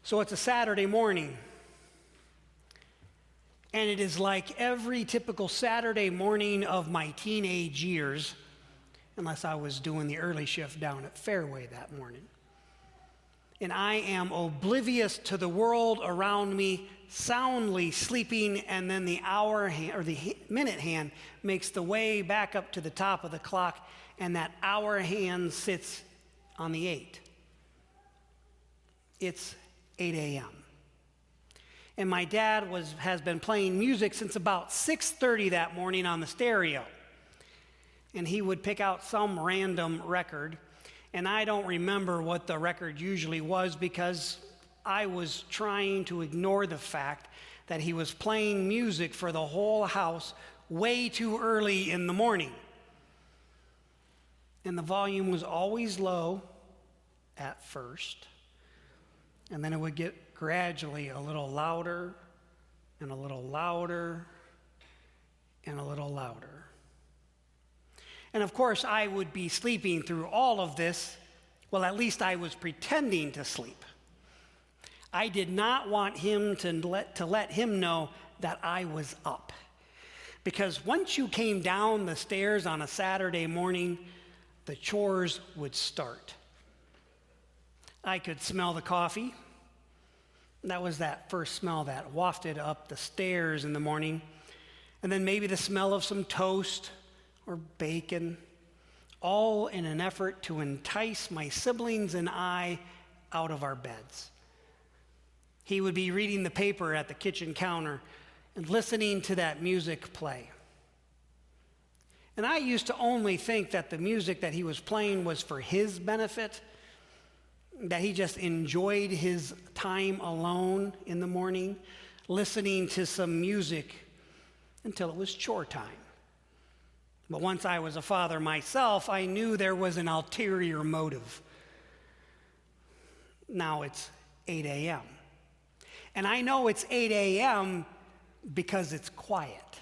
So it's a Saturday morning, and it is like every typical Saturday morning of my teenage years, unless I was doing the early shift down at Fairway that morning. And I am oblivious to the world around me, soundly sleeping, and then the hour hand, or the minute hand makes the way back up to the top of the clock, and that hour hand sits on the 8. It's 8 a.m. And my dad has been playing music since about 6:30 that morning on the stereo. And he would pick out some random record, and I don't remember what the record usually was because I was trying to ignore the fact that he was playing music for the whole house way too early in the morning. And the volume was always low at first, and then it would get gradually a little louder and a little louder and a little louder. And of course, I would be sleeping through all of this. Well, at least I was pretending to sleep. I did not want him to let him know that I was up. Because once you came down the stairs on a Saturday morning, the chores would start. I could smell the coffee. That was that first smell that wafted up the stairs in the morning. And then maybe the smell of some toast or bacon, all in an effort to entice my siblings and I out of our beds. He would be reading the paper at the kitchen counter and listening to that music play. And I used to only think that the music that he was playing was for his benefit, that he just enjoyed his time alone in the morning, listening to some music until it was chore time. But once I was a father myself, I knew there was an ulterior motive. Now it's 8 a.m. And I know it's 8 a.m. because it's quiet.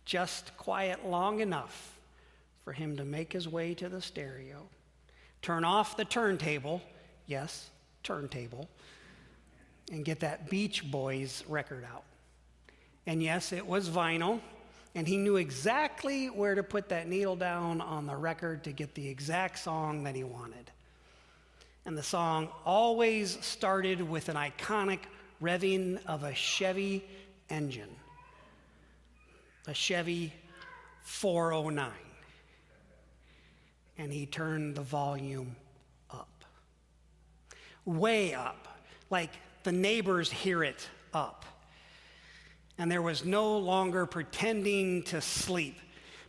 Just quiet long enough for him to make his way to the stereo, turn off the turntable, yes, turntable, and get that Beach Boys record out. And yes, it was vinyl. And he knew exactly where to put that needle down on the record to get the exact song that he wanted. And the song always started with an iconic revving of a Chevy engine, a Chevy 409. And he turned the volume up, way up, like the neighbors hear it up. And there was no longer pretending to sleep,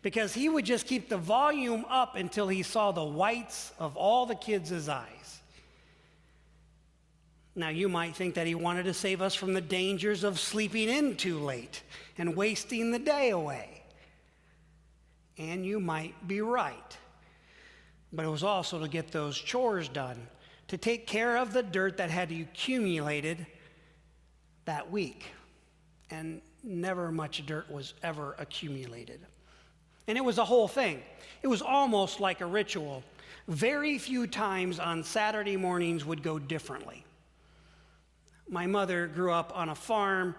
because he would just keep the volume up until he saw the whites of all the kids' eyes. Now, you might think that he wanted to save us from the dangers of sleeping in too late and wasting the day away. And you might be right. But it was also to get those chores done, to take care of the dirt that had accumulated that week. And never much dirt was ever accumulated. And it was a whole thing. It was almost like a ritual. Very few times on Saturday mornings would go differently. My mother grew up on a farm,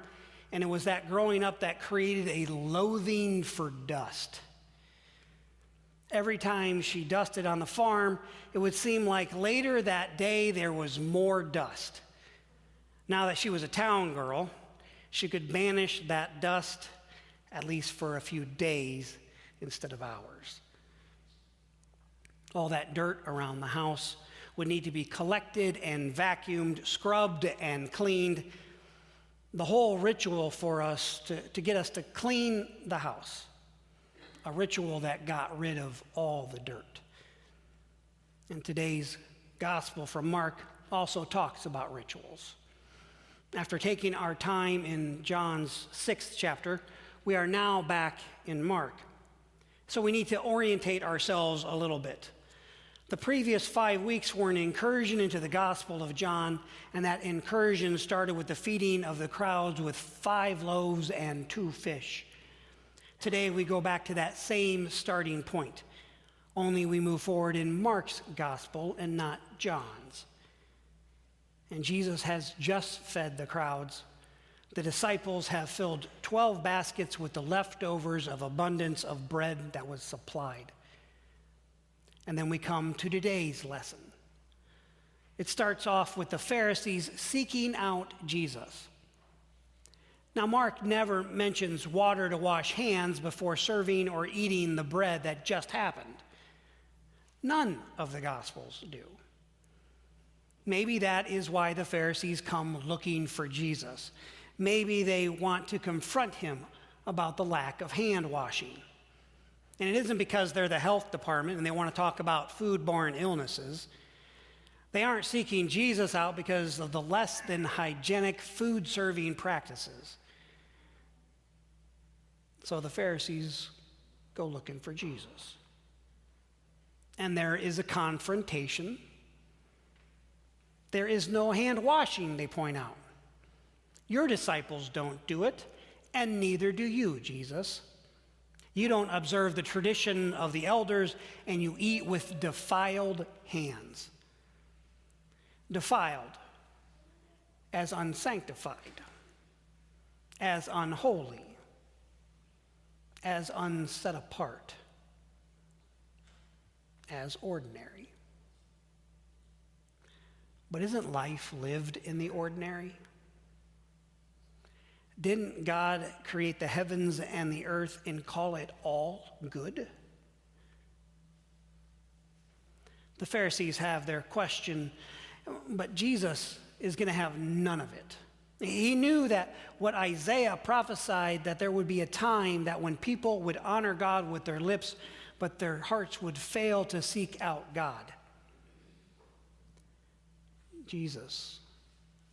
and it was that growing up that created a loathing for dust. Every time she dusted on the farm, it would seem like later that day there was more dust. Now that she was a town girl, she could banish that dust at least for a few days instead of hours. All that dirt around the house would need to be collected and vacuumed, scrubbed and cleaned. The whole ritual for us to get us to clean the house, a ritual that got rid of all the dirt. And today's gospel from Mark also talks about rituals. After taking our time in John's 6th chapter, we are now back in Mark. So we need to orientate ourselves a little bit. The previous 5 weeks were an incursion into the Gospel of John, and that incursion started with the feeding of the crowds with 5 loaves and 2 fish. Today we go back to that same starting point, only we move forward in Mark's Gospel and not John's. And Jesus has just fed the crowds. The disciples have filled 12 baskets with the leftovers of abundance of bread that was supplied. And then we come to today's lesson. It starts off with the Pharisees seeking out Jesus. Now, Mark never mentions water to wash hands before serving or eating the bread that just happened. None of the Gospels do. Maybe that is why the Pharisees come looking for Jesus. Maybe they want to confront him about the lack of hand washing. And it isn't because they're the health department and they want to talk about foodborne illnesses. They aren't seeking Jesus out because of the less than hygienic food serving practices. So the Pharisees go looking for Jesus. And there is a confrontation. There is no hand washing, they point out. Your disciples don't do it, and neither do you, Jesus. You don't observe the tradition of the elders, and you eat with defiled hands. Defiled as unsanctified, as unholy, as unset apart, as ordinary. But isn't life lived in the ordinary? Didn't God create the heavens and the earth and call it all good? The Pharisees have their question, but Jesus is going to have none of it. He knew that what Isaiah prophesied, that there would be a time that when people would honor God with their lips, but their hearts would fail to seek out God. Jesus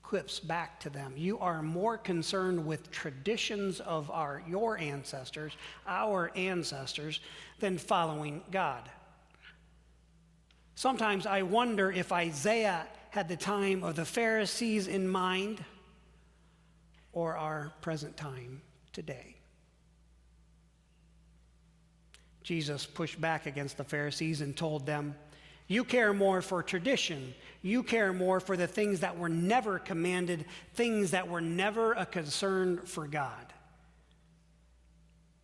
quips back to them, you are more concerned with traditions of your ancestors, our ancestors, than following God. Sometimes I wonder if Isaiah had the time of the Pharisees in mind or our present time today. Jesus pushed back against the Pharisees and told them, you care more for tradition. You care more for the things that were never commanded, things that were never a concern for God.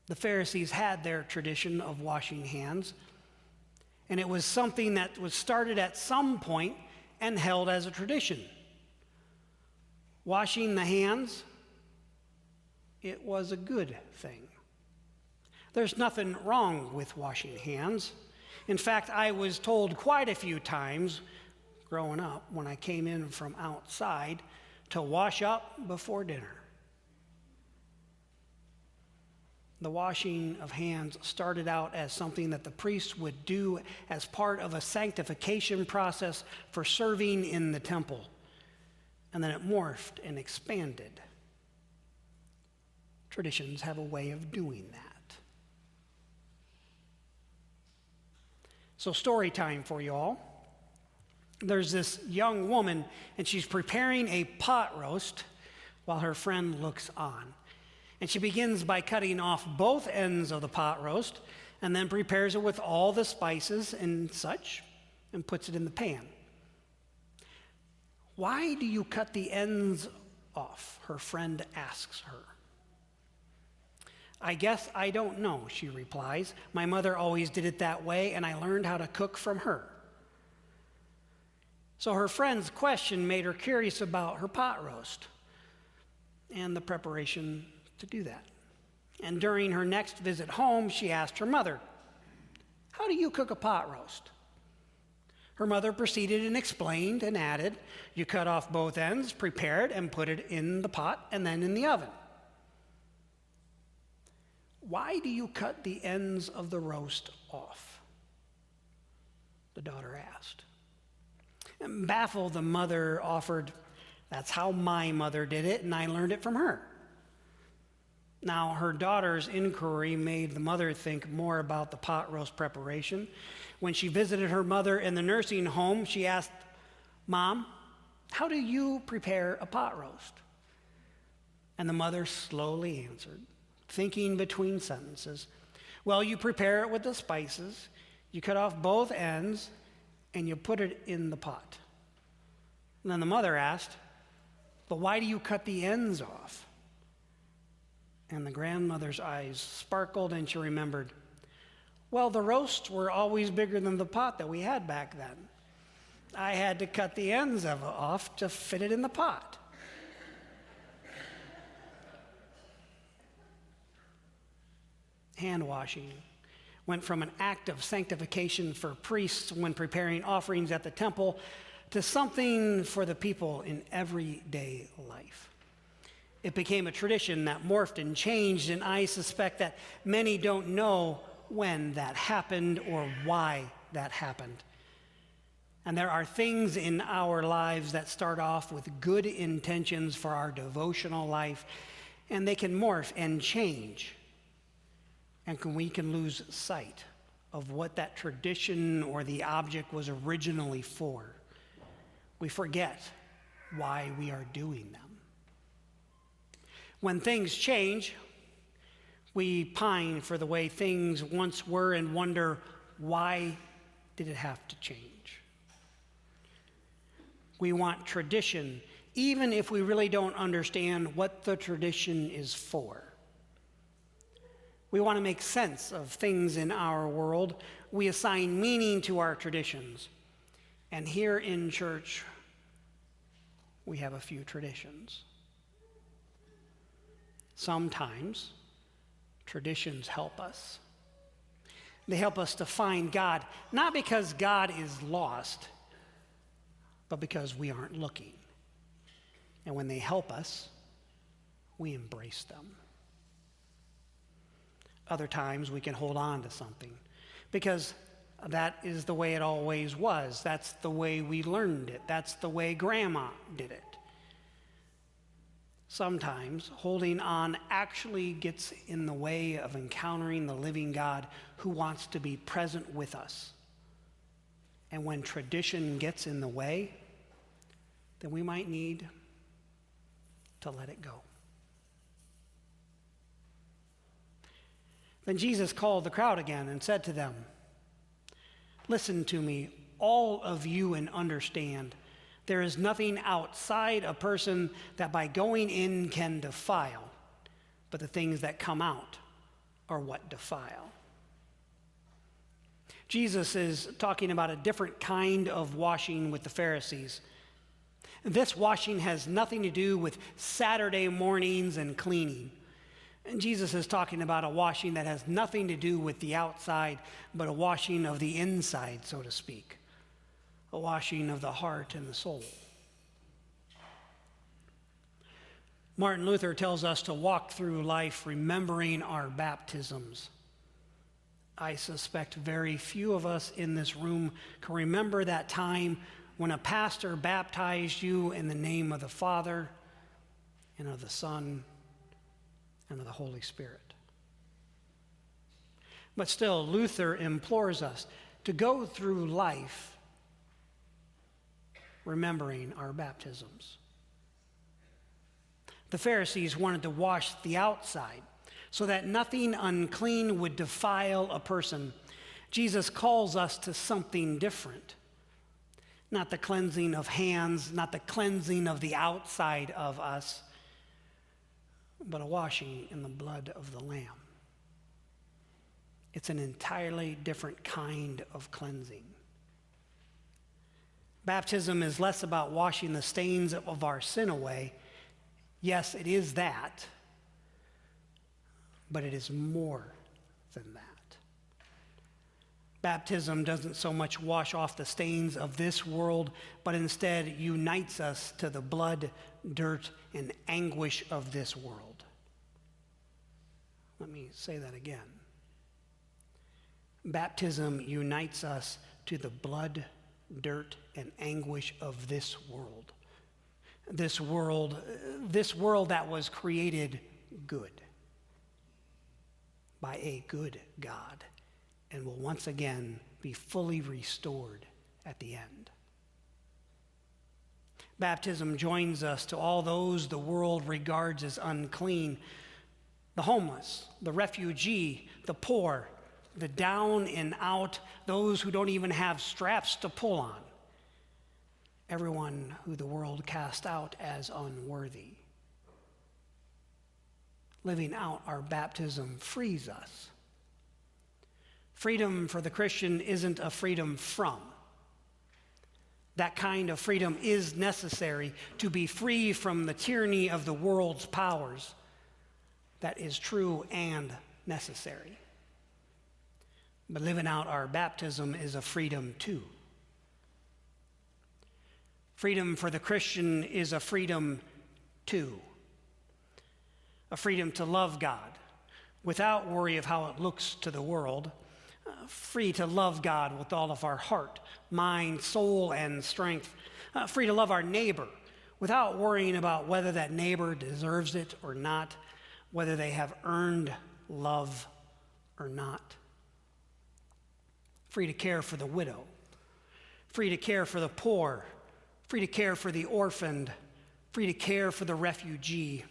The Pharisees had their tradition of washing hands, and it was something that was started at some point and held as a tradition. Washing the hands, it was a good thing. There's nothing wrong with washing hands. In fact, I was told quite a few times growing up when I came in from outside to wash up before dinner. The washing of hands started out as something that the priests would do as part of a sanctification process for serving in the temple. And then it morphed and expanded. Traditions have a way of doing that. So story time for you all. There's this young woman, and she's preparing a pot roast while her friend looks on. And she begins by cutting off both ends of the pot roast and then prepares it with all the spices and such and puts it in the pan. Why do you cut the ends off? Her friend asks her. I guess I don't know, she replies. My mother always did it that way, and I learned how to cook from her. So her friend's question made her curious about her pot roast and the preparation to do that. And during her next visit home, she asked her mother, how do you cook a pot roast? Her mother proceeded and explained and added, you cut off both ends, prepare it, and put it in the pot and then in the oven. Why do you cut the ends of the roast off? The daughter asked. And baffled, the mother offered, that's how my mother did it, and I learned it from her. Now, her daughter's inquiry made the mother think more about the pot roast preparation. When she visited her mother in the nursing home, she asked, Mom, how do you prepare a pot roast? And the mother slowly answered, thinking between sentences, well, you prepare it with the spices, you cut off both ends, and you put it in the pot. And then the mother asked, "But why do you cut the ends off?" And the grandmother's eyes sparkled and she remembered, "Well, the roasts were always bigger than the pot that we had back then. I had to cut the ends of it off to fit it in the pot." Hand washing went from an act of sanctification for priests when preparing offerings at the temple to something for the people in everyday life. It became a tradition that morphed and changed, and I suspect that many don't know when that happened or why that happened. And there are things in our lives that start off with good intentions for our devotional life, and they can morph and change. And we can lose sight of what that tradition or the object was originally for. We forget why we are doing them. When things change, we pine for the way things once were and wonder, why did it have to change? We want tradition, even if we really don't understand what the tradition is for. We want to make sense of things in our world. We assign meaning to our traditions. And here in church, we have a few traditions. Sometimes traditions help us. They help us to find God, not because God is lost, but because we aren't looking. And when they help us, we embrace them. Other times we can hold on to something because that is the way it always was. That's the way we learned it. That's the way Grandma did it. Sometimes holding on actually gets in the way of encountering the living God who wants to be present with us. And when tradition gets in the way, then we might need to let it go. Then Jesus called the crowd again and said to them, "Listen to me, all of you, and understand. There is nothing outside a person that by going in can defile, but the things that come out are what defile." Jesus is talking about a different kind of washing with the Pharisees. This washing has nothing to do with Saturday mornings and cleaning. And Jesus is talking about a washing that has nothing to do with the outside, but a washing of the inside, so to speak. A washing of the heart and the soul. Martin Luther tells us to walk through life remembering our baptisms. I suspect very few of us in this room can remember that time when a pastor baptized you in the name of the Father and of the Son and of the Holy Spirit. But still, Luther implores us to go through life remembering our baptisms. The Pharisees wanted to wash the outside so that nothing unclean would defile a person. Jesus calls us to something different. Not the cleansing of hands, not the cleansing of the outside of us, but a washing in the blood of the Lamb. It's an entirely different kind of cleansing. Baptism is less about washing the stains of our sin away. Yes, it is that, but it is more than that. Baptism doesn't so much wash off the stains of this world, but instead unites us to the blood, dirt, and anguish of this world. Let me say that again. Baptism unites us to the blood, dirt, and anguish of this world. This world that was created good by a good God and will once again be fully restored at the end. Baptism joins us to all those the world regards as unclean: the homeless, the refugee, the poor, the down and out, those who don't even have straps to pull on. everyone who the world cast out as unworthy. Living out our baptism frees us. Freedom for the Christian isn't a freedom from. That kind of freedom is necessary to be free from the tyranny of the world's powers. That is true and necessary. But living out our baptism is a freedom too. Freedom for the Christian is a freedom too. A freedom to love God without worry of how it looks to the world. Free to love God with all of our heart, mind, soul, and strength. Free to love our neighbor without worrying about whether that neighbor deserves it or not, whether they have earned love or not. Free to care for the widow. Free to care for the poor. Free to care for the orphaned. Free to care for the refugee.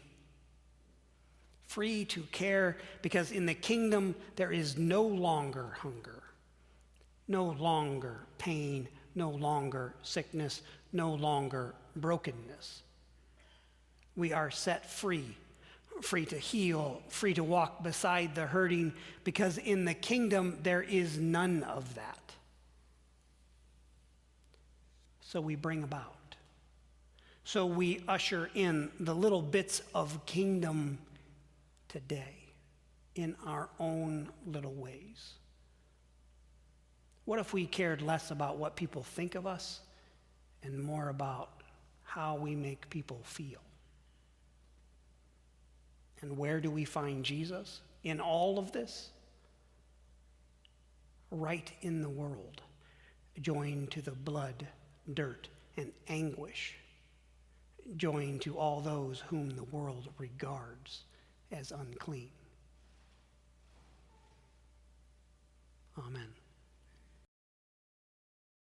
Free to care because in the kingdom there is no longer hunger, no longer pain, no longer sickness, no longer brokenness. We are set free, free to heal, free to walk beside the hurting, because in the kingdom there is none of that. So we bring about. So we usher in the little bits of kingdom today in our own little ways. What if we cared less about what people think of us and more about how we make people feel? And where do we find Jesus in all of this? Right in the world, joined to the blood, dirt, and anguish, joined to all those whom the world regards as unclean. Amen.